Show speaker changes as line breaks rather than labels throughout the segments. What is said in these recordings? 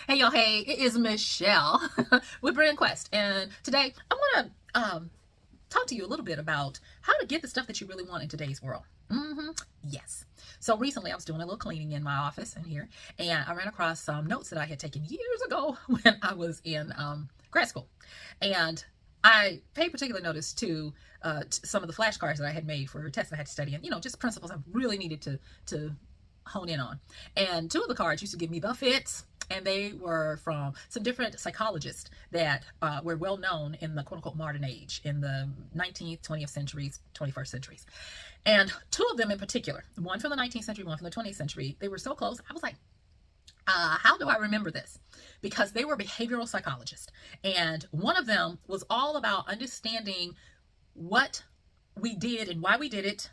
Hey y'all, hey, it is Michelle with Brand Quest, and today I want to talk to you a little bit about how to get the stuff that you really want in today's world. Yes. So recently I was doing a little cleaning in my office in here, and I ran across some notes that I had taken years ago when I was in grad school, and I paid particular notice to some of the flashcards that I had made for tests I had to study, and just principles I really needed to hone in on. And two of the cards used to give me the fits, and they were from some different psychologists that were well known in the quote unquote modern age, in the 19th, 20th centuries, 21st centuries. And two of them in particular, one from the 19th century, one from the 20th century, they were so close. I was like, how do I remember this? Because they were behavioral psychologists. And one of them was all about understanding what we did and why we did it.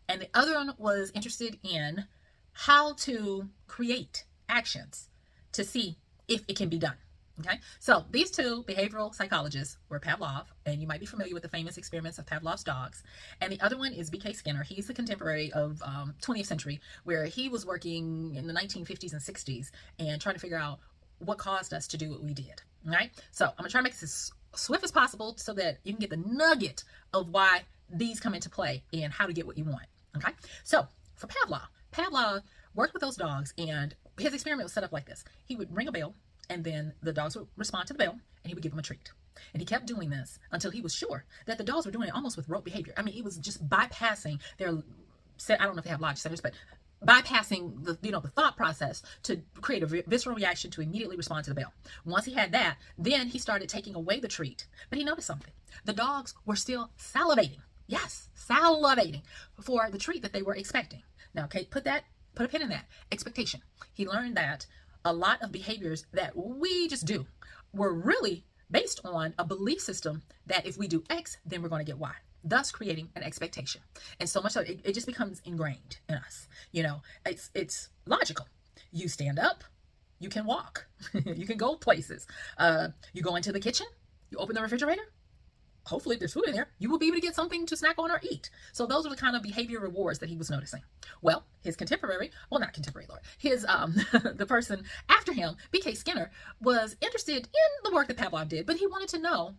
And the other one was interested in how to create actions to see if it can be done. Okay, so these two behavioral psychologists were Pavlov, and you might be familiar with the famous experiments of Pavlov's dogs. And the other one is B.K. Skinner. He's the contemporary of 20th century, where he was working in the 1950s and 60s and trying to figure out what caused us to do what we did. All right, so I'm gonna try to make this as swift as possible so that you can get the nugget of why these come into play and how to get what you want. Okay, so for Pavlov worked with those dogs, and his experiment was set up like this. He would ring a bell, and then the dogs would respond to the bell, and he would give them a treat. And he kept doing this until he was sure that the dogs were doing it almost with rote behavior. I mean, he was just bypassing their, I don't know if they have logic centers, but bypassing the thought process to create a visceral reaction to immediately respond to the bell. Once he had that, then he started taking away the treat. But he noticed something. The dogs were still salivating. Yes, salivating for the treat that they were expecting. Now, okay, put a pin in that. Expectation. He learned that a lot of behaviors that we just do were really based on a belief system that if we do X, then we're going to get Y, thus creating an expectation. And so much so it just becomes ingrained in us. It's logical. You stand up, you can walk, you can go places. You go into the kitchen, you open the refrigerator. Hopefully, if there's food in there, you will be able to get something to snack on or eat. So those are the kind of behavior rewards that he was noticing. Well, his contemporary, well, not contemporary, Lord, his the person after him, B.K. Skinner, was interested in the work that Pavlov did, but he wanted to know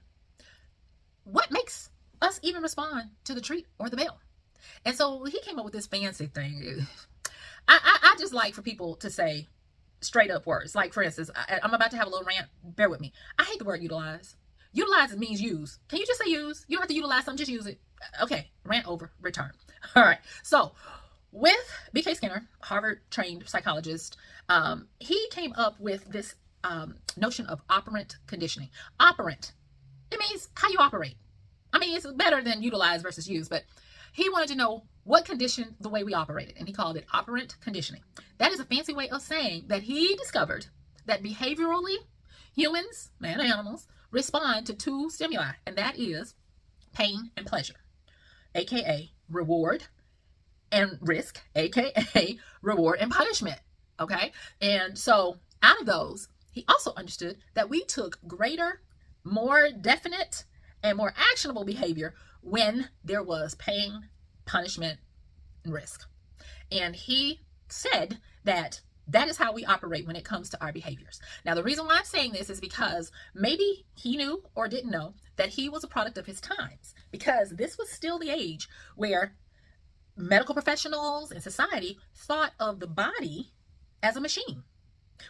what makes us even respond to the treat or the bell. And so he came up with this fancy thing. I just like for people to say straight up words. Like, for instance, I'm about to have a little rant. Bear with me. I hate the word utilize. Utilize means use. Can you just say use? You don't have to utilize something, just use it. Okay, rant over, return. All right, so with B.K. Skinner, Harvard-trained psychologist, he came up with this notion of operant conditioning. Operant, it means how you operate. I mean, it's better than utilize versus use, but he wanted to know what conditioned the way we operated, and he called it operant conditioning. That is a fancy way of saying that he discovered that behaviorally, humans, man and animals, respond to two stimuli, and that is pain and pleasure, aka reward and risk, aka reward and punishment. Okay, and so out of those, he also understood that we took greater, more definite, and more actionable behavior when there was pain, punishment, and risk. And he said that is how we operate when it comes to our behaviors. Now, the reason why I'm saying this is because maybe he knew or didn't know that he was a product of his times, because this was still the age where medical professionals and society thought of the body as a machine.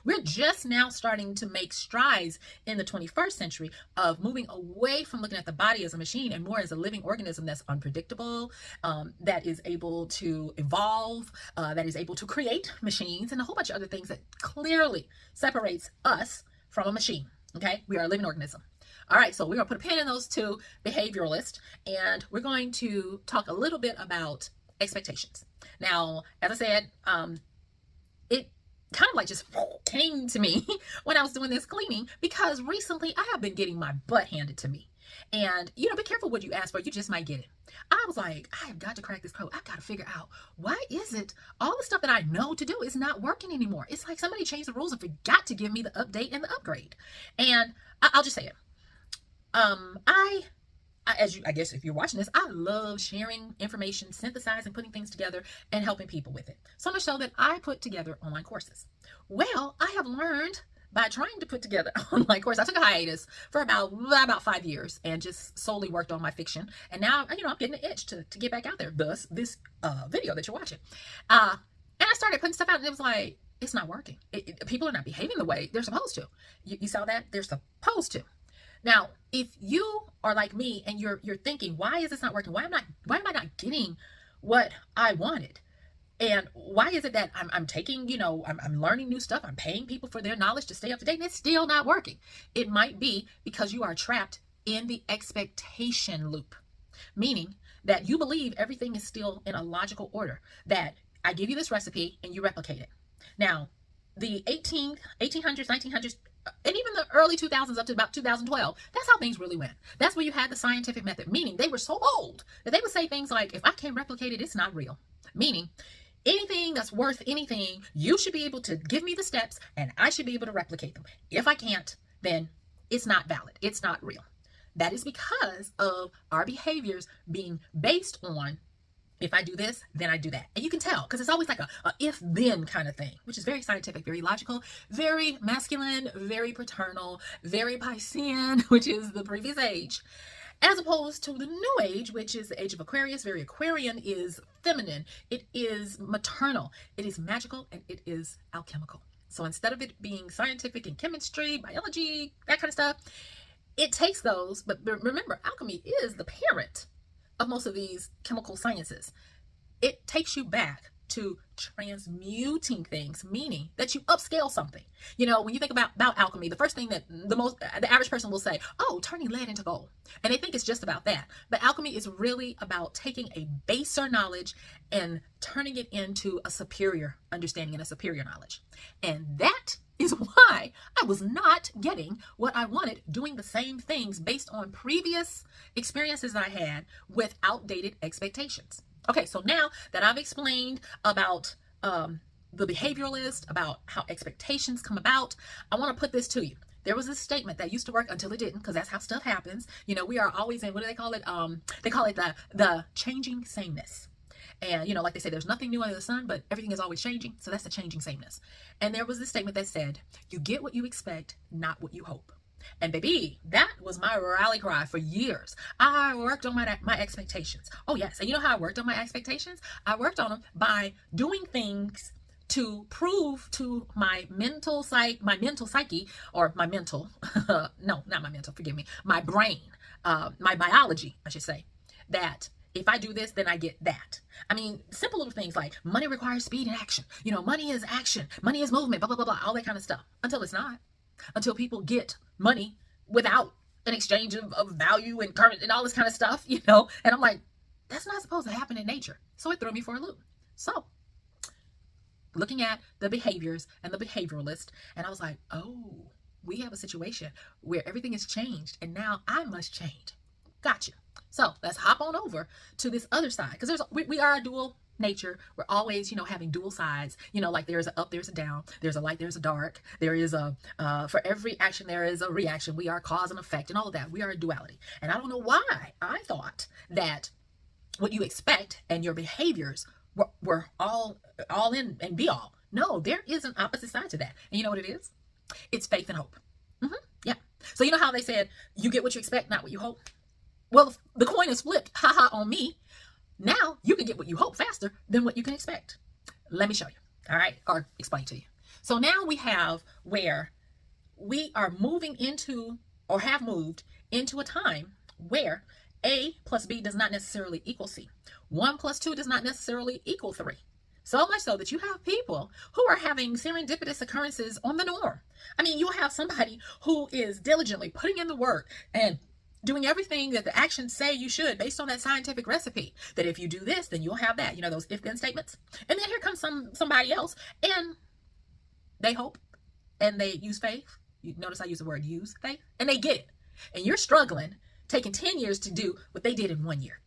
We're just now starting to make strides in the 21st century of moving away from looking at the body as a machine and more as a living organism that's unpredictable, that is able to evolve, that is able to create machines, and a whole bunch of other things that clearly separates us from a machine. Okay, we are a living organism. All right, so we're going to put a pin in those two behavioralists, and we're going to talk a little bit about expectations. Now, as I said, it kind of like just came to me when I was doing this cleaning, because recently I have been getting my butt handed to me. And, be careful what you ask for. You just might get it. I was like, I have got to crack this code. I've got to figure out, why is it all the stuff that I know to do is not working anymore? It's like somebody changed the rules and forgot to give me the update and the upgrade. And I'll just say it. I guess if you're watching this, I love sharing information, synthesizing, putting things together, and helping people with it. So much so that I put together online courses. Well, I have learned by trying to put together an online course. I took a hiatus for about 5 years and just solely worked on my fiction. And now, I'm getting an itch to get back out there. Thus, this video that you're watching. And I started putting stuff out, and it was like, it's not working. People are not behaving the way they're supposed to. You saw that? They're supposed to. Now, if you are like me and you're thinking, why is this not working? Why am I not getting what I wanted? And why is it that I'm taking, I'm learning new stuff. I'm paying people for their knowledge to stay up to date, and it's still not working. It might be because you are trapped in the expectation loop, meaning that you believe everything is still in a logical order, that I give you this recipe and you replicate it. Now, the 1800s, 1900s, and even the early 2000s up to about 2012, that's how things really went. That's where you had the scientific method, meaning they were so old that they would say things like, if I can't replicate it, it's not real. Meaning, anything that's worth anything, you should be able to give me the steps and I should be able to replicate them. If I can't, then it's not valid. It's not real. That is because of our behaviors being based on, if I do this, then I do that. And you can tell, because it's always like a if-then kind of thing, which is very scientific, very logical, very masculine, very paternal, very Piscean, which is the previous age, as opposed to the new age, which is the age of Aquarius. Very Aquarian is feminine. It is maternal. It is magical, and it is alchemical. So instead of it being scientific and chemistry, biology, that kind of stuff, it takes those, but remember, alchemy is the parent of most of these chemical sciences. It takes you back to transmuting things, meaning that you upscale something. When you think about alchemy, the first thing that the average person will say, oh, turning lead into gold. And they think it's just about that. But alchemy is really about taking a baser knowledge and turning it into a superior understanding and a superior knowledge. And that is why I was not getting what I wanted, doing the same things based on previous experiences I had with outdated expectations. Okay, so now that I've explained about the behavioralist, about how expectations come about, I want to put this to you. There was this statement that used to work until it didn't, because that's how stuff happens. We are always in, what do they call it? They call it the changing sameness. And, like they say, there's nothing new under the sun, but everything is always changing. So that's the changing sameness. And there was this statement that said, you get what you expect, not what you hope. And baby, that was my rally cry for years. I worked on my expectations. Oh, yes. And you know how I worked on my expectations? I worked on them by doing things to prove to my mental psyche, or my mental, no, not my mental, forgive me, my brain, my biology, I should say, that if I do this, then I get that. I mean, simple little things like money requires speed and action. Money is action. Money is movement, blah, blah, blah, blah, all that kind of stuff. Until it's not. Until people get money without an exchange of value and current and all this kind of stuff, And I'm like, that's not supposed to happen in nature. So it threw me for a loop. So looking at the behaviors and the behavioralist, and I was like, oh, we have a situation where everything has changed and now I must change. Gotcha. So let's hop on over to this other side, because we are a dual nature. We're always, having dual sides, like there's a up, there's a down, there's a light, there's a dark, there is for every action, there is a reaction. We are cause and effect and all of that. We are a duality. And I don't know why I thought that what you expect and your behaviors were all in and be all. No, there is an opposite side to that. And you know what it is? It's faith and hope. Yeah. So you know how they said, you get what you expect, not what you hope? Well, the coin is flipped, haha, on me. Now you can get what you hope faster than what you can expect. Let me show you, all right, or explain to you. So now we have where we are moving into, or have moved into, a time where A plus B does not necessarily equal C. 1 plus 2 does not necessarily equal 3. So much so that you have people who are having serendipitous occurrences on the norm. I mean, you'll have somebody who is diligently putting in the work and doing everything that the actions say you should based on that scientific recipe, that if you do this, then you'll have that, those if-then statements. And then here comes somebody else and they hope and they use faith. You notice I use the word use, faith, and they get it. And you're struggling, taking 10 years to do what they did in 1 year.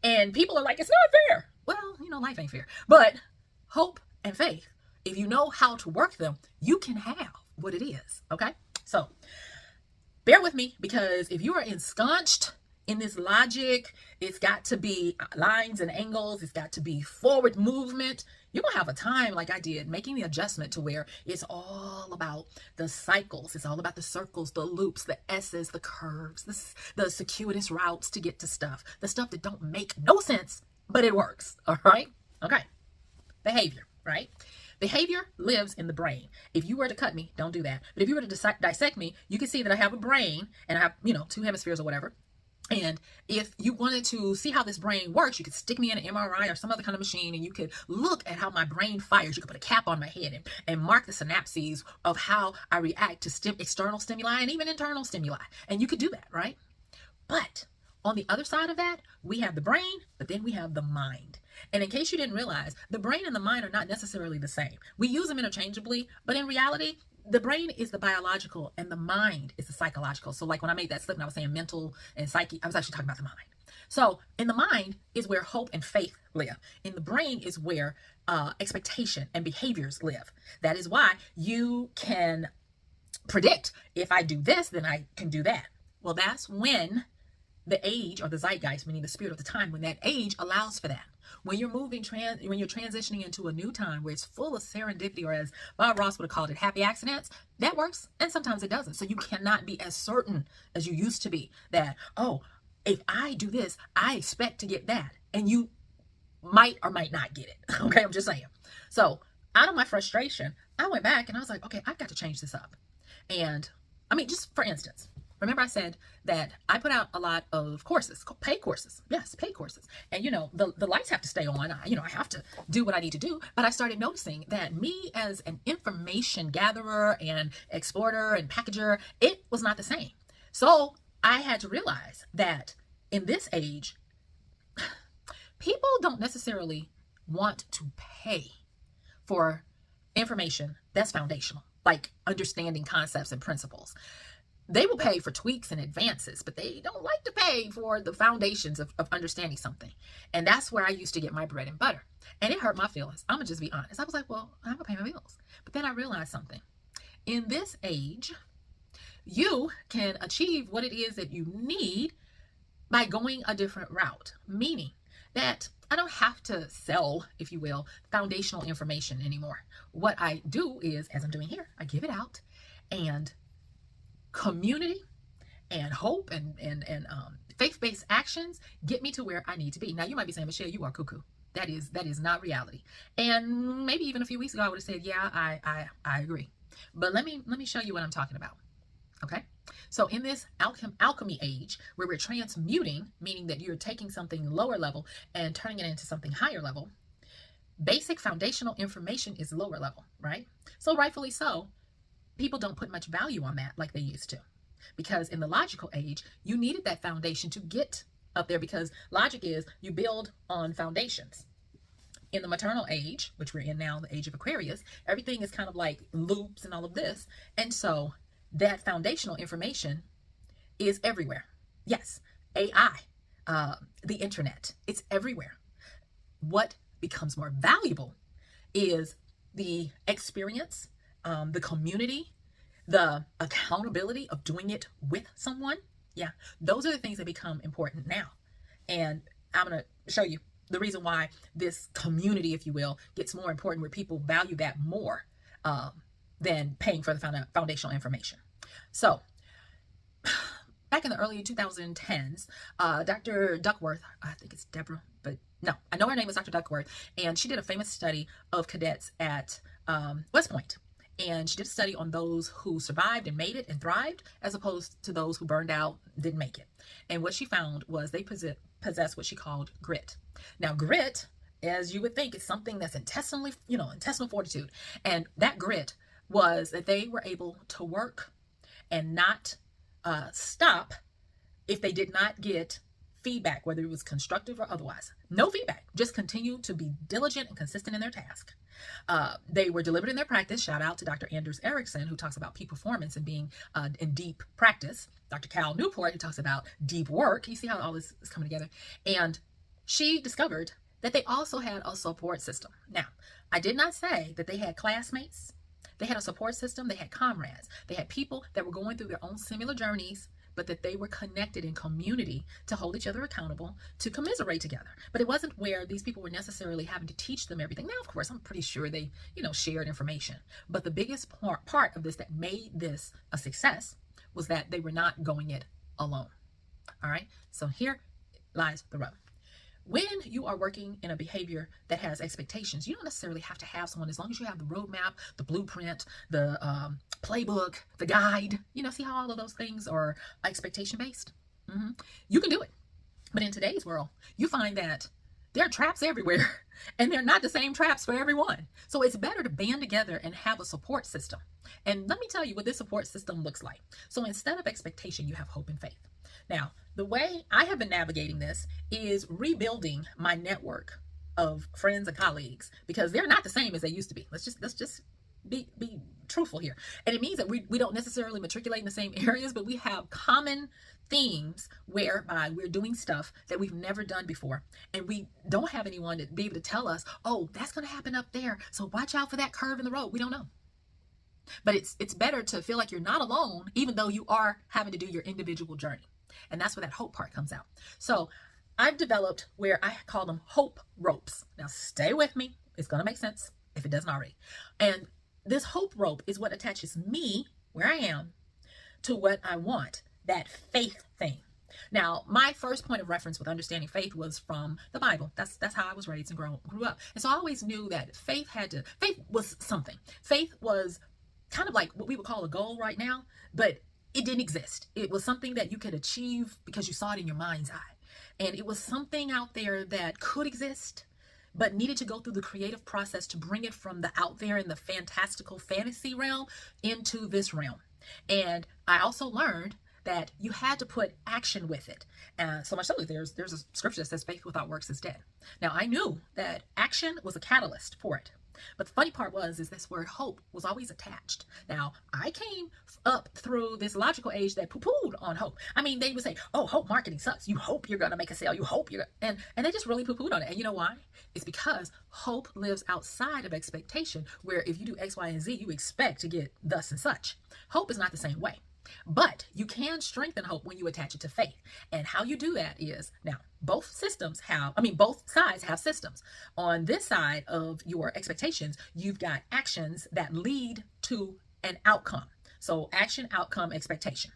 And people are like, it's not fair. Well, life ain't fair. But hope and faith, if you know how to work them, you can have what it is, okay? So bear with me, because if you are ensconced in this logic, it's got to be lines and angles, it's got to be forward movement, you're going to have a time like I did making the adjustment to where it's all about the cycles. It's all about the circles, the loops, the S's, the curves, the circuitous routes to get to stuff, the stuff that don't make no sense, but it works. All right. Okay. Behavior, right? Behavior lives in the brain. If you were to cut me, don't do that. But if you were to dissect me, you can see that I have a brain and I have, two hemispheres or whatever. And if you wanted to see how this brain works, you could stick me in an MRI or some other kind of machine and you could look at how my brain fires. You could put a cap on my head and mark the synapses of how I react to external stimuli and even internal stimuli. And you could do that, right? But on the other side of that, we have the brain, but then we have the mind. And in case you didn't realize, the brain and the mind are not necessarily the same. We use them interchangeably, but in reality, the brain is the biological and the mind is the psychological. So like when I made that slip and I was saying mental and psyche, I was actually talking about the mind. So in the mind is where hope and faith live. In the brain is where expectation and behaviors live. That is why you can predict, if I do this, then I can do that. Well, that's when the age or the zeitgeist, meaning the spirit of the time, when that age allows for that. When you're when you're transitioning into a new time where it's full of serendipity, or as Bob Ross would have called it, happy accidents, that works and sometimes it doesn't. So you cannot be as certain as you used to be that, oh, if I do this, I expect to get that. And you might or might not get it. Okay, I'm just saying. So out of my frustration, I went back and I was like, okay, I've got to change this up. And I mean, just for instance, remember I said that I put out a lot of courses, paid courses. Yes, paid courses. And, the lights have to stay on. I have to do what I need to do. But I started noticing that me as an information gatherer and exporter and packager, it was not the same. So I had to realize that in this age, people don't necessarily want to pay for information that's foundational, like understanding concepts and principles. They will pay for tweaks and advances, but they don't like to pay for the foundations of understanding something. And that's where I used to get my bread and butter. And it hurt my feelings. I'm going to just be honest. I was like, well, I'm going to pay my bills. But then I realized something. In this age, you can achieve what it is that you need by going a different route. Meaning that I don't have to sell, if you will, foundational information anymore. What I do is, as I'm doing here, I give it out, and community and hope and faith-based actions get me to where I need to be. Now you might be saying, Michelle, you are cuckoo. That is not reality. And maybe even a few weeks ago I would have said, yeah, I agree. But let me show you what I'm talking about. Okay. So in this alchemy age where we're transmuting, meaning that you're taking something lower level and turning it into something higher level, basic foundational information is lower level, right? So rightfully so, people don't put much value on that like they used to, because in the logical age, you needed that foundation to get up there, because logic is you build on foundations. In the maternal age, which we're in now, the age of Aquarius, everything is kind of like loops and all of this. And so that foundational information is everywhere. Yes, AI, the internet, it's everywhere. What becomes more valuable is the experience, the community, the accountability of doing it with someone. Yeah, those are the things that become important now. And I'm going to show you the reason why this community, if you will, gets more important, where people value that more than paying for the foundational information. So back in the early 2010s, Dr. Duckworth, I think it's Deborah, but no, I know her name is Dr. Duckworth, and she did a famous study of cadets at West Point. And she did a study on those who survived and made it and thrived, as opposed to those who burned out, didn't make it. And what she found was they possess what she called grit. Now, grit, as you would think, is something that's intestinal fortitude. And that grit was that they were able to work and not stop if they did not get feedback, whether it was constructive or otherwise. No feedback, just continue to be diligent and consistent in their task. They were deliberate in their practice. Shout out to Dr. Anders Ericsson, who talks about peak performance and being in deep practice. Dr. Cal Newport, who talks about deep work. You see how all this is coming together? And she discovered that they also had a support system. Now, I did not say that they had classmates. They had a support system. They had comrades. They had people that were going through their own similar journeys, but that they were connected in community to hold each other accountable, to commiserate together. But it wasn't where these people were necessarily having to teach them everything. Now, of course, I'm pretty sure they, shared information. But the biggest part of this that made this a success was that they were not going it alone. All right. So here lies the rub. When you are working in a behavior that has expectations, you don't necessarily have to have someone, as long as you have the roadmap, the blueprint, the playbook, the guide. See how all of those things are expectation based? You can do it. But in today's world, you find that there are traps everywhere, and they're not the same traps for everyone. So it's better to band together and have a support system. And let me tell you what this support system looks like. So instead of expectation, you have hope and faith. Now, the way I have been navigating this is rebuilding my network of friends and colleagues, because they're not the same as they used to be. Let's just be truthful here. And it means that we don't necessarily matriculate in the same areas, but we have common themes whereby we're doing stuff that we've never done before. And we don't have anyone to be able to tell us, oh, that's going to happen up there, so watch out for that curve in the road. We don't know. But it's better to feel like you're not alone, even though you are having to do your individual journey. And that's where that hope part comes out. So I've developed where I call them hope ropes. Now stay with me. It's going to make sense if it doesn't already. And this hope rope is what attaches me, where I am, to what I want, that faith thing. Now, my first point of reference with understanding faith was from the Bible. That's how I was raised and grew up. And so I always knew that faith was something. Faith was kind of like what we would call a goal right now, but it didn't exist. It was something that you could achieve because you saw it in your mind's eye. And it was something out there that could exist, but needed to go through the creative process to bring it from the out there in the fantastical fantasy realm into this realm. And I also learned that you had to put action with it. So much so that there's a scripture that says faith without works is dead. Now, I knew that action was a catalyst for it. But the funny part is this word hope was always attached. Now, I came up through this logical age that poo-pooed on hope. I mean, they would say, oh, hope marketing sucks. You hope you're going to make a sale. You hope you're and they just really poo-pooed on it. And you know why? It's because hope lives outside of expectation, where if you do X, Y, and Z, you expect to get thus and such. Hope is not the same way. But you can strengthen hope when you attach it to faith. And how you do that is, now, both sides have systems. On this side of your expectations, you've got actions that lead to an outcome. So action, outcome, expectation.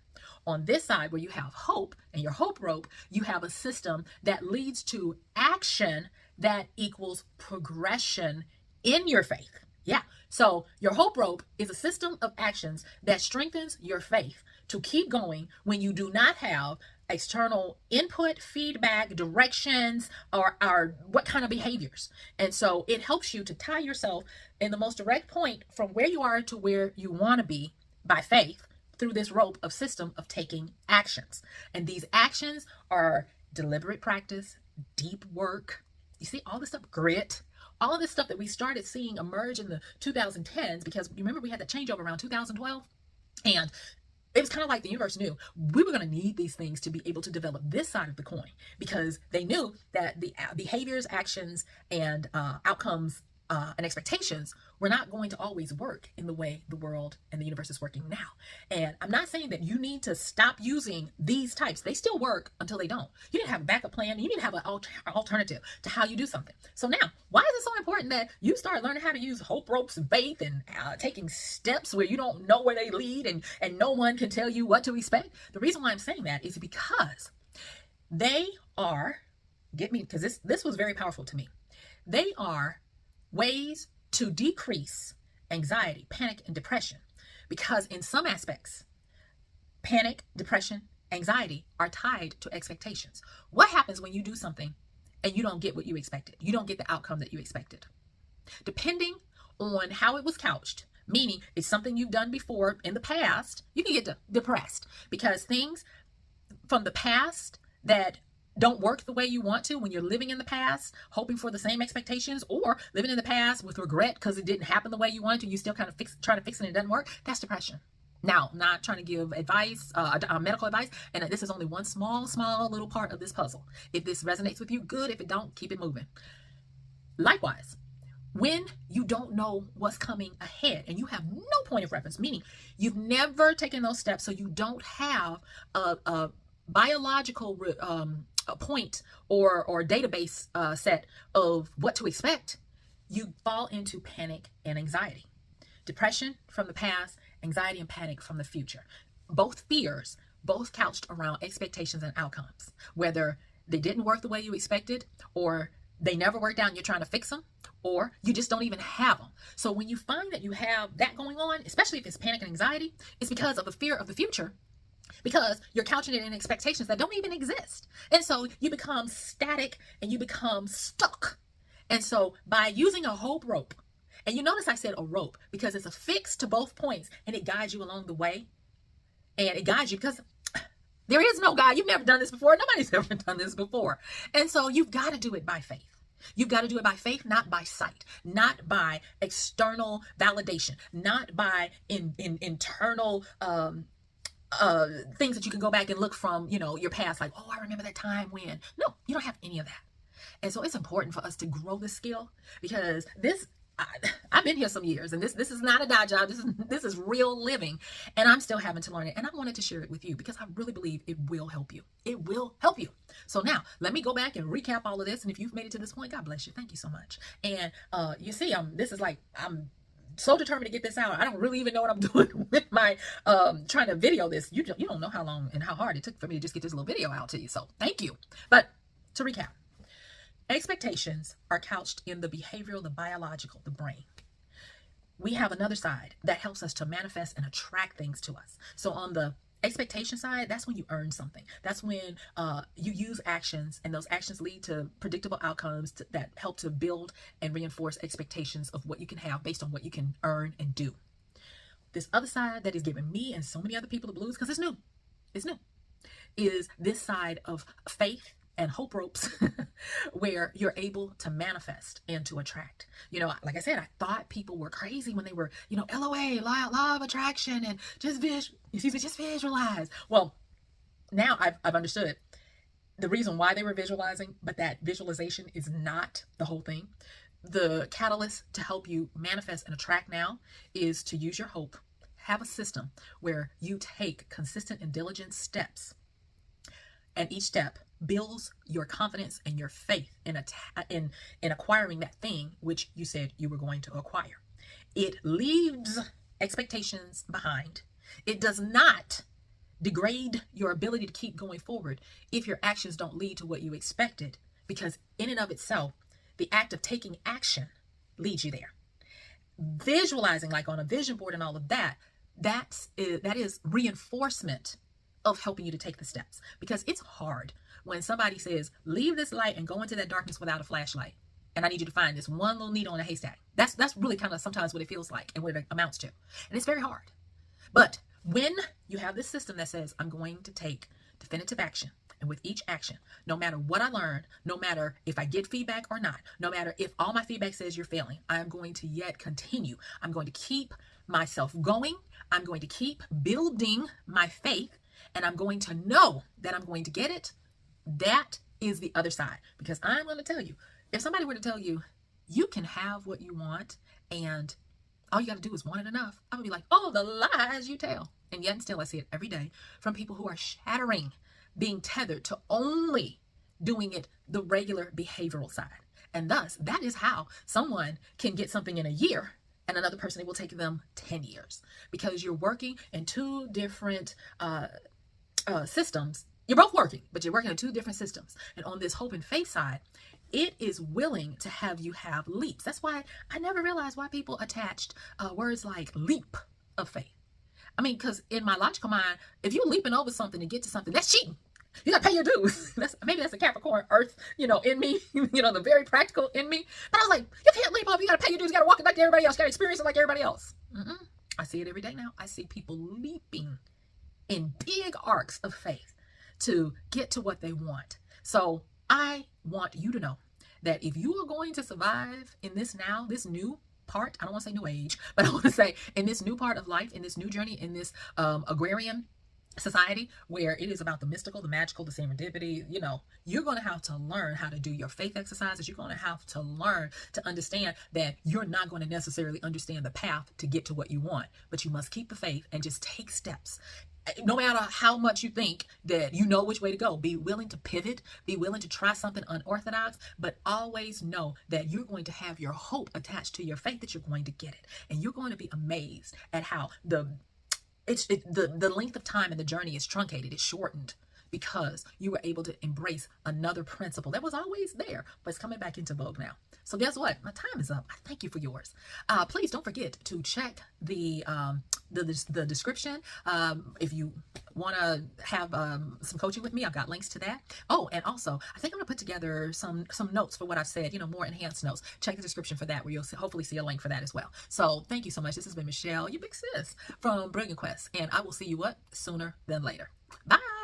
On this side, where you have hope and your hope rope, you have a system that leads to action that equals progression in your faith. Yeah. So your hope rope is a system of actions that strengthens your faith to keep going when you do not have external input, feedback, directions, or what kind of behaviors. And so it helps you to tie yourself in the most direct point from where you are to where you want to be by faith through this rope of system of taking actions. And these actions are deliberate practice, deep work. You see all this stuff, grit, all of this stuff that we started seeing emerge in the 2010s, because you remember we had that changeover around 2012, and it was kind of like the universe knew we were going to need these things to be able to develop this side of the coin, because they knew that the behaviors, actions, and outcomes and expectations were not going to always work in the way the world and the universe is working now. And I'm not saying that you need to stop using these types. They still work until they don't. You need to have a backup plan. You need to have an alternative to how you do something. So now, why is it so important that you start learning how to use hope ropes and faith and taking steps where you don't know where they lead and no one can tell you what to expect? The reason why I'm saying that is because they are, get me, because this was very powerful to me. They are ways to decrease anxiety, panic, and depression. Because in some aspects, panic, depression, anxiety are tied to expectations. What happens when you do something and you don't get what you expected? You don't get the outcome that you expected. Depending on how it was couched, meaning it's something you've done before in the past, you can get depressed because things from the past that don't work the way you want to, when you're living in the past, hoping for the same expectations, or living in the past with regret because it didn't happen the way you wanted to, you still kind of trying to fix it and it doesn't work, that's depression. Now, not trying to give advice, medical advice, and this is only one small little part of this puzzle. If this resonates with you, good. If it don't, keep it moving. Likewise, When you don't know what's coming ahead and you have no point of reference, meaning you've never taken those steps, so you don't have a biological a point or database set of what to expect, you fall into panic and anxiety. Depression from the past, anxiety and panic from the future. Both fears, both couched around expectations and outcomes. Whether they didn't work the way you expected, or they never worked out and you're trying to fix them, or you just don't even have them. So when you find that you have that going on, especially if it's panic and anxiety, it's because of a fear of the future, because you're couching it in expectations that don't even exist. And so you become static and you become stuck. And so by using a hope rope, and you notice I said a rope because it's affixed to both points and it guides you along the way. And it guides you because there is no guide. You've never done this before. Nobody's ever done this before. And so you've got to do it by faith. You've got to do it by faith, not by sight, not by external validation, not by internal things that you can go back and look from, your past, like, oh, I remember that time when. No, you don't have any of that. And so it's important for us to grow this skill, because I've been here some years, and this is not a die job. This is real living, and I'm still having to learn it. And I wanted to share it with you because I really believe it will help you. It will help you. So now let me go back and recap all of this. And if you've made it to this point, God bless you. Thank you so much. And you see, I'm so determined to get this out. I don't really even know what I'm doing with my trying to video this. You don't know how long and how hard it took for me to just get this little video out to you. So thank you. But to recap. Expectations are couched in the behavioral, the biological, the brain. We have another side that helps us to manifest and attract things to us. So on the expectation side, that's when you earn something. That's when you use actions, and those actions lead to predictable outcomes that help to build and reinforce expectations of what you can have based on what you can earn and do. This other side that is giving me and so many other people the blues, because it's new, is this side of faith and hope ropes where you're able to manifest and to attract. Like I said, I thought people were crazy when they were, LOA, law of attraction, and just visualize. Well, now I've understood the reason why they were visualizing, but that visualization is not the whole thing. The catalyst to help you manifest and attract now is to use your hope. Have a system where you take consistent and diligent steps, and each step builds your confidence and your faith in acquiring that thing which you said you were going to acquire. It leaves expectations behind. It does not degrade your ability to keep going forward if your actions don't lead to what you expected, because in and of itself, the act of taking action leads you there. Visualizing, like on a vision board and all of that, that is reinforcement of helping you to take the steps, because it's hard when somebody says, leave this light and go into that darkness without a flashlight, and I need you to find this one little needle in a haystack. That's really kind of sometimes what it feels like and what it amounts to. And it's very hard. But when you have this system that says, I'm going to take definitive action, and with each action, no matter what I learn, no matter if I get feedback or not, no matter if all my feedback says you're failing, I am going to yet continue. I'm going to keep myself going. I'm going to keep building my faith, and I'm going to know that I'm going to get it. That is the other side. Because I'm going to tell you, if somebody were to tell you, you can have what you want and all you got to do is want it enough, I would be like, oh, the lies you tell. And yet and still I see it every day from people who are shattering, being tethered to only doing it the regular behavioral side. And thus, that is how someone can get something in a year, and another person, it will take them 10 years, because you're working in two different systems. You're both working, but you're working in two different systems. And on this hope and faith side, it is willing to have you have leaps. That's why I never realized why people attached words like leap of faith. I mean, because in my logical mind, if you're leaping over something to get to something, that's cheating. You got to pay your dues. Maybe that's a Capricorn earth, in me, the very practical in me. But I was like, you can't leap over. You got to pay your dues. You got to walk it like everybody else. You got to experience it like everybody else. I see it every day now. I see people leaping in big arcs of faith to get to what they want. So I want you to know that if you are going to survive in this new part, I don't want to say new age, but I want to say in this new part of life, in this new journey, in this agrarian society where it is about the mystical, the magical, the serendipity, you're going to have to learn how to do your faith exercises. You're going to have to learn to understand that you're not going to necessarily understand the path to get to what you want, but you must keep the faith and just take steps. No matter how much you think that you know which way to go, be willing to pivot, be willing to try something unorthodox, but always know that you're going to have your hope attached to your faith that you're going to get it. And you're going to be amazed at how the length of time in the journey is truncated, it's shortened, because you were able to embrace another principle that was always there, but it's coming back into vogue now. So guess what? My time is up. I thank you for yours. Please don't forget to check the description. If you want to have some coaching with me, I've got links to that. Oh, and also, I think I'm going to put together some notes for what I said, more enhanced notes. Check the description for that, where you'll hopefully see a link for that as well. So thank you so much. This has been Michelle, your big sis from Brilliant Quest, and I will see you sooner than later. Bye.